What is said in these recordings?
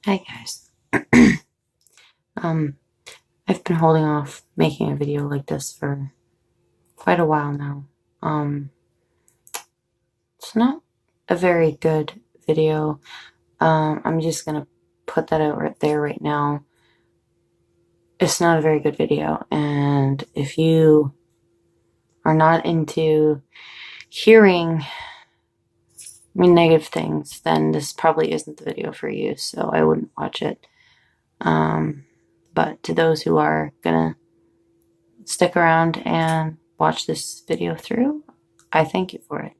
Hi guys. Um, I've been holding off making a video like this for quite a while now. It's not a very good video. I'm just gonna put that out right there right now. It's not a very good video, and if you are not into hearing negative things, then this probably isn't the video for you, so I wouldn't watch it. But to those who are gonna stick around and watch this video through, I thank you for it.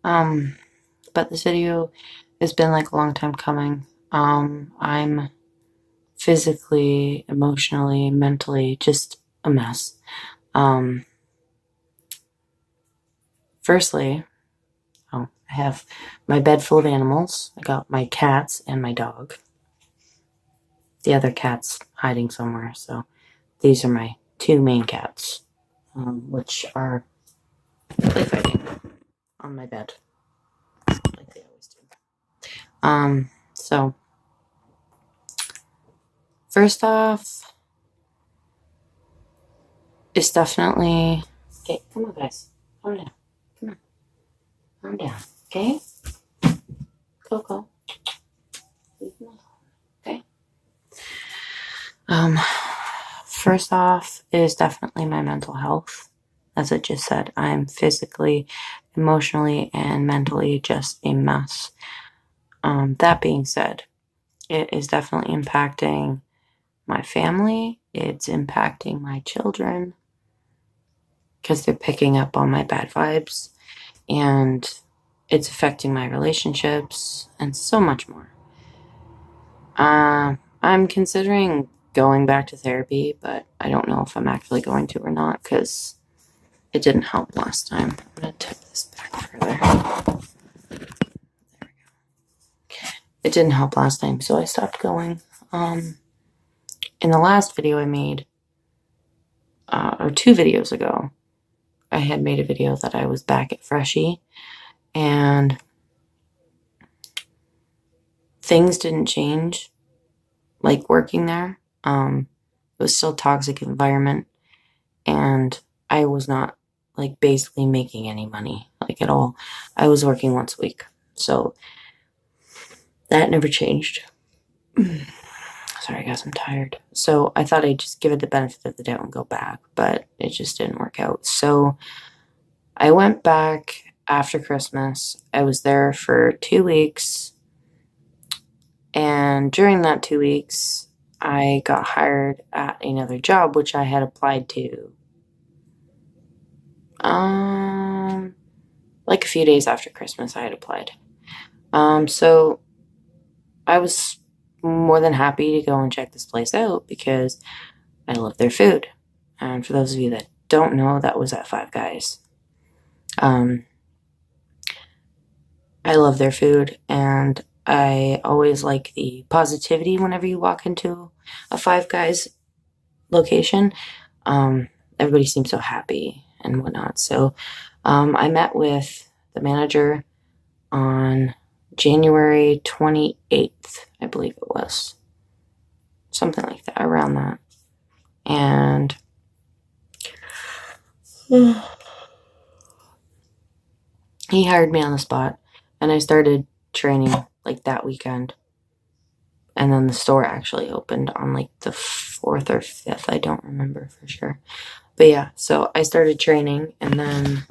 But this video has been like a long time coming. I'm physically, emotionally, mentally just a mess. Firstly, I have my bed full of animals. I got my cats and my dog. The other cat's hiding somewhere, so these are my two main cats, which are play fighting on my bed, like they always do. So first off, it's definitely okay. Come on, guys, calm down. Come on, calm down. Okay, Coco. Okay. First off is definitely my mental health. As I just said, I'm physically, emotionally, and mentally just a mess. That being said, it is definitely impacting my family. It's impacting my children because they're picking up on my bad vibes, and it's affecting my relationships and so much more. I'm considering going back to therapy, but I don't know if I'm actually going to or not because it didn't help last time. I'm going to tip this back further. There we go. It didn't help last time, so I stopped going. In the last video I made, or 2 videos ago, I had made a video that I was back at Freshie, and things didn't change, like working there. It was still a toxic environment, and I was not like basically making any money, like at all. I was working once a week, so that never changed. Sorry guys, I'm tired. So I thought I'd just give it the benefit of the doubt and go back, but it just didn't work out. So I went back after Christmas. I was there for 2 weeks, and during that 2 weeks, I got hired at another job, which I had applied to like a few days after Christmas. I had applied. So I was more than happy to go and check this place out because I love their food. And for those of you that don't know, that was at Five Guys. I love their food, and I always like the positivity whenever you walk into a Five Guys location. Everybody seems so happy and whatnot. So I met with the manager on January 28th, I believe it was. Something like that, around that. And he hired me on the spot, and I started training like that weekend. And then the store actually opened on like the 4th or 5th. I don't remember for sure. But yeah, so I started training, and then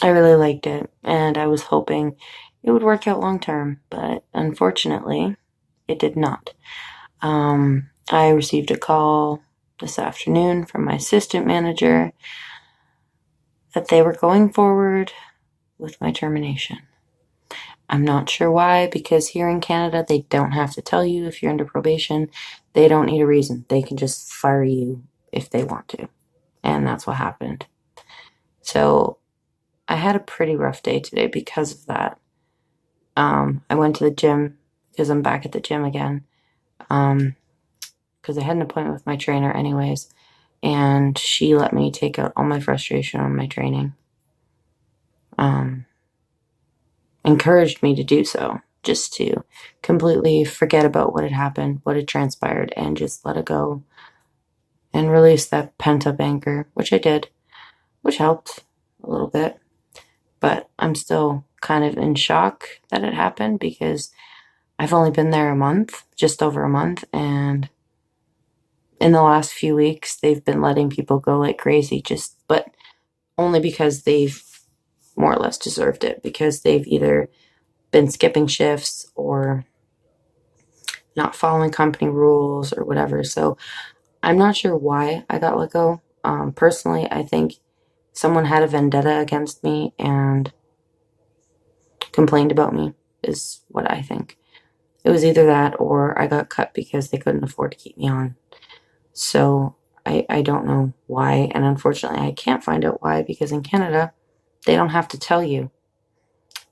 I really liked it, and I was hoping it would work out long term, but unfortunately, it did not. I received a call this afternoon from my assistant manager that they were going forward with my termination. I'm not sure why, because here in Canada, they don't have to tell you if you're under probation. They don't need a reason. They can just fire you if they want to. And that's what happened. So I had a pretty rough day today because of that. I went to the gym because I'm back at the gym again. Because I had an appointment with my trainer anyways. And she let me take out all my frustration on my training. encouraged me to do so, just to completely forget about what had happened, what had transpired, and just let it go and release that pent up anger, which I did, which helped a little bit. But I'm still kind of in shock that it happened because I've only been there a month, just over a month, and in the last few weeks they've been letting people go like crazy, but only because they've more or less deserved it, because they've either been skipping shifts or not following company rules or whatever. So I'm not sure why I got let go. Personally, I think someone had a vendetta against me and complained about me, is what I think. It was either that or I got cut because they couldn't afford to keep me on. So I don't know why. And unfortunately, I can't find out why because in Canada, they don't have to tell you.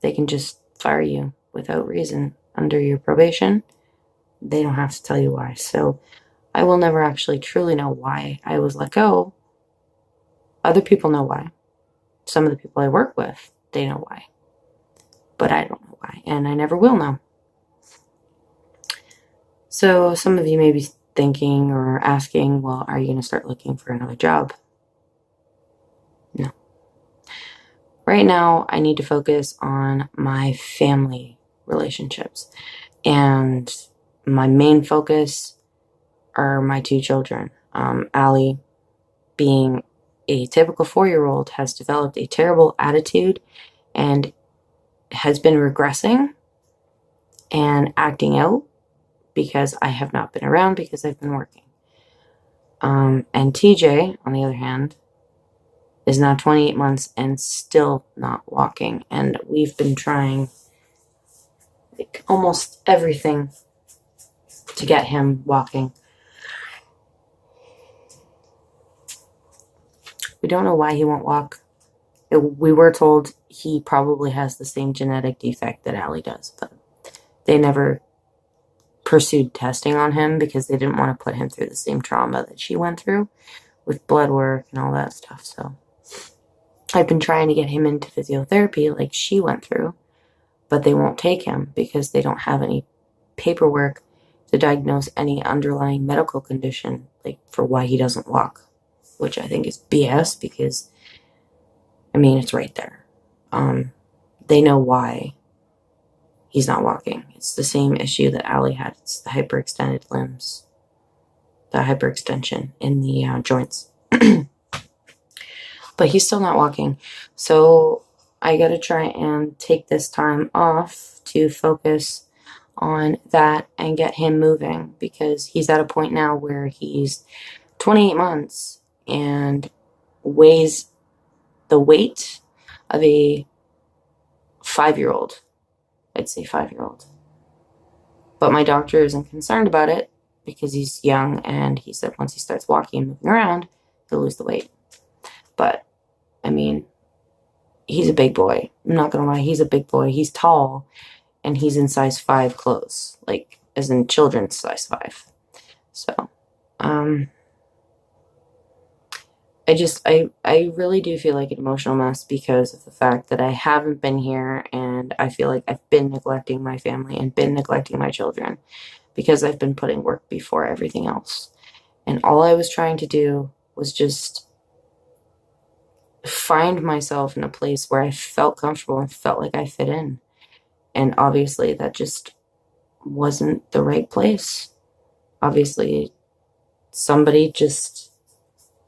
They can just fire you without reason under your probation. They don't have to tell you why. So I will never actually truly know why I was let go. Other people know why. Some of the people I work with, they know why. But I don't know why. And I never will know. So some of you may be thinking or asking, well, are you going to start looking for another job? No. Right now, I need to focus on my family relationships. And my main focus are my two children. Allie, being a typical 4-year-old, has developed a terrible attitude and has been regressing and acting out because I have not been around because I've been working. And TJ, on the other hand, is now 28 months and still not walking. And we've been trying like almost everything to get him walking. We don't know why he won't walk. We were told he probably has the same genetic defect that Allie does, but they never pursued testing on him because they didn't want to put him through the same trauma that she went through with blood work and all that stuff. So I've been trying to get him into physiotherapy like she went through, but they won't take him because they don't have any paperwork to diagnose any underlying medical condition, like for why he doesn't walk, which I think is BS because, I mean, it's right there. They know why he's not walking. It's the same issue that Allie had. It's the hyperextended limbs, the hyperextension in the joints. But he's still not walking. So I got to try and take this time off to focus on that and get him moving because he's at a point now where he's 28 months and weighs the weight of a 5-year-old. I'd say 5-year-old. But my doctor isn't concerned about it because he's young and he said once he starts walking and moving around, he'll lose the weight. But, I mean, he's a big boy. I'm not going to lie, he's a big boy. He's tall and he's in size 5 clothes, like as in children's size 5. So, I really do feel like an emotional mess because of the fact that I haven't been here and I feel like I've been neglecting my family and been neglecting my children because I've been putting work before everything else. And all I was trying to do was just find myself in a place where I felt comfortable and felt like I fit in. And obviously that just wasn't the right place. Obviously somebody just,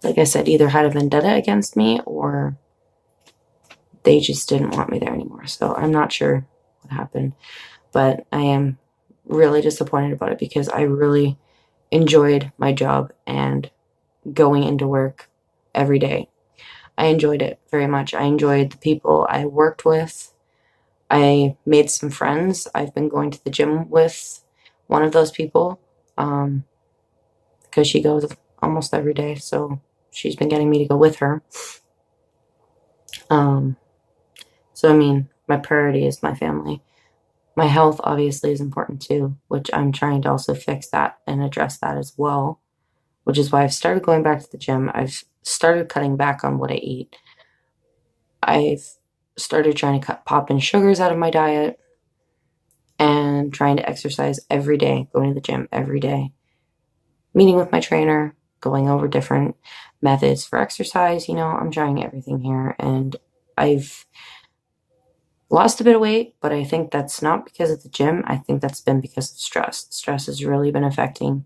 like I said, either had a vendetta against me or they just didn't want me there anymore. So I'm not sure what happened, but I am really disappointed about it because I really enjoyed my job and going into work every day. I enjoyed it very much. I enjoyed the people I worked with. I made some friends. I've been going to the gym with one of those people because she goes almost every day. So she's been getting me to go with her. So, I mean, my priority is my family. My health obviously is important too, which I'm trying to also fix that and address that as well, which is why I've started going back to the gym. I've started cutting back on what I eat. I've started trying to cut pop and sugars out of my diet and trying to exercise every day, going to the gym every day, meeting with my trainer, going over different methods for exercise. I'm trying everything here, and I've lost a bit of weight, but I think that's not because of the gym. I think that's been because of stress. Stress has really been affecting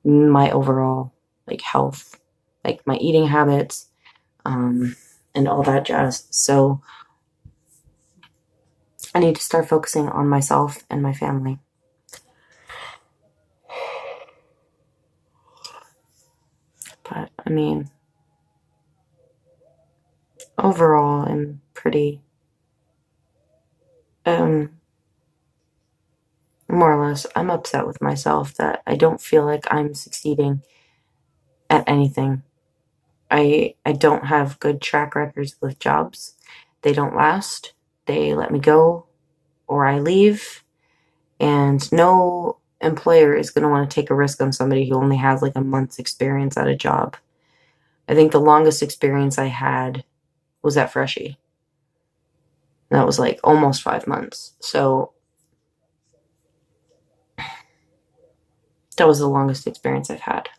my overall health, my eating habits, and all that jazz. So I need to start focusing on myself and my family. But I mean, overall, I'm pretty, more or less, I'm upset with myself that I don't feel like I'm succeeding at anything. I don't have good track records with jobs. They don't last. They let me go or I leave, and no employer is going to want to take a risk on somebody who only has a month's experience at a job. I think the longest experience I had was at Freshie. That was almost 5 months. So that was the longest experience I've had.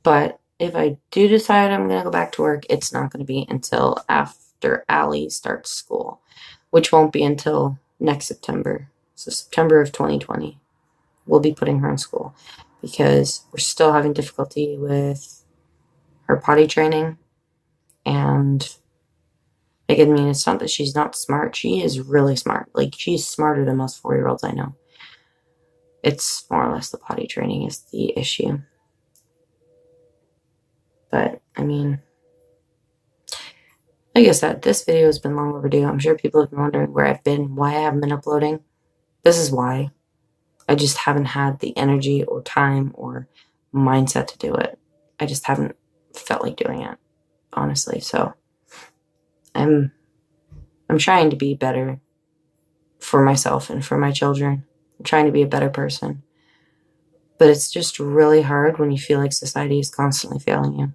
But if I do decide I'm going to go back to work, it's not going to be until after Allie starts school, which won't be until next September. So September of 2020, we'll be putting her in school because we're still having difficulty with her potty training. And I mean, it's not that she's not smart. She is really smart. She's smarter than most 4-year-olds I know. It's more or less the potty training is the issue. But, I mean, like I said, this video has been long overdue. I'm sure people have been wondering where I've been, why I haven't been uploading. This is why. I just haven't had the energy or time or mindset to do it. I just haven't felt like doing it, honestly. So I'm trying to be better for myself and for my children. I'm trying to be a better person. But it's just really hard when you feel like society is constantly failing you.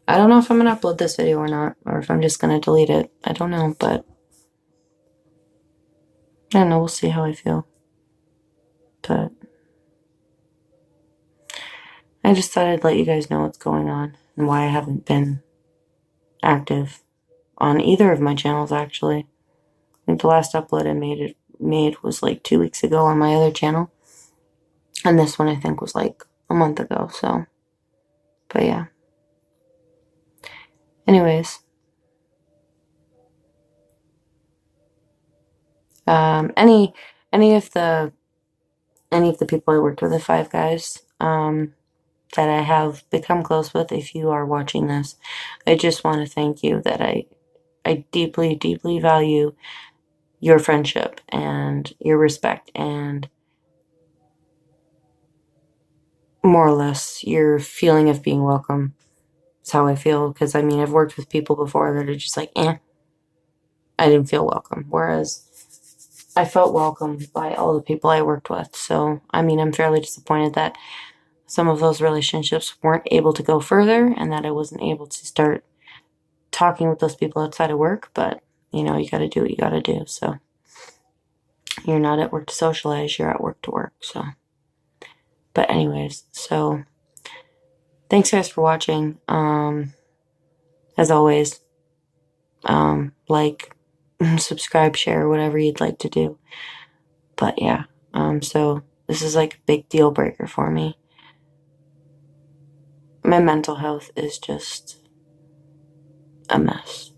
I don't know if I'm going to upload this video or not, or if I'm just going to delete it. I don't know, but I don't know. We'll see how I feel. But I just thought I'd let you guys know what's going on and why I haven't been active on either of my channels, actually. I think the last upload I made was 2 weeks ago on my other channel. And this one I think was a month ago, so. But yeah. Anyways. Any of the people I worked with at Five Guys, that I have become close with, if you are watching this, I just want to thank you that I deeply, deeply value your friendship and your respect and more or less your feeling of being welcome. That's how I feel, because I mean, I've worked with people before that are just I didn't feel welcome. Whereas I felt welcome by all the people I worked with. So, I mean, I'm fairly disappointed that some of those relationships weren't able to go further and that I wasn't able to start talking with those people outside of work. But, you got to do what you got to do. So, you're not at work to socialize, you're at work to work. So, but anyways, so thanks guys for watching. As always, subscribe, share, whatever you'd like to do. But yeah, so this is a big deal breaker for me. My mental health is just a mess.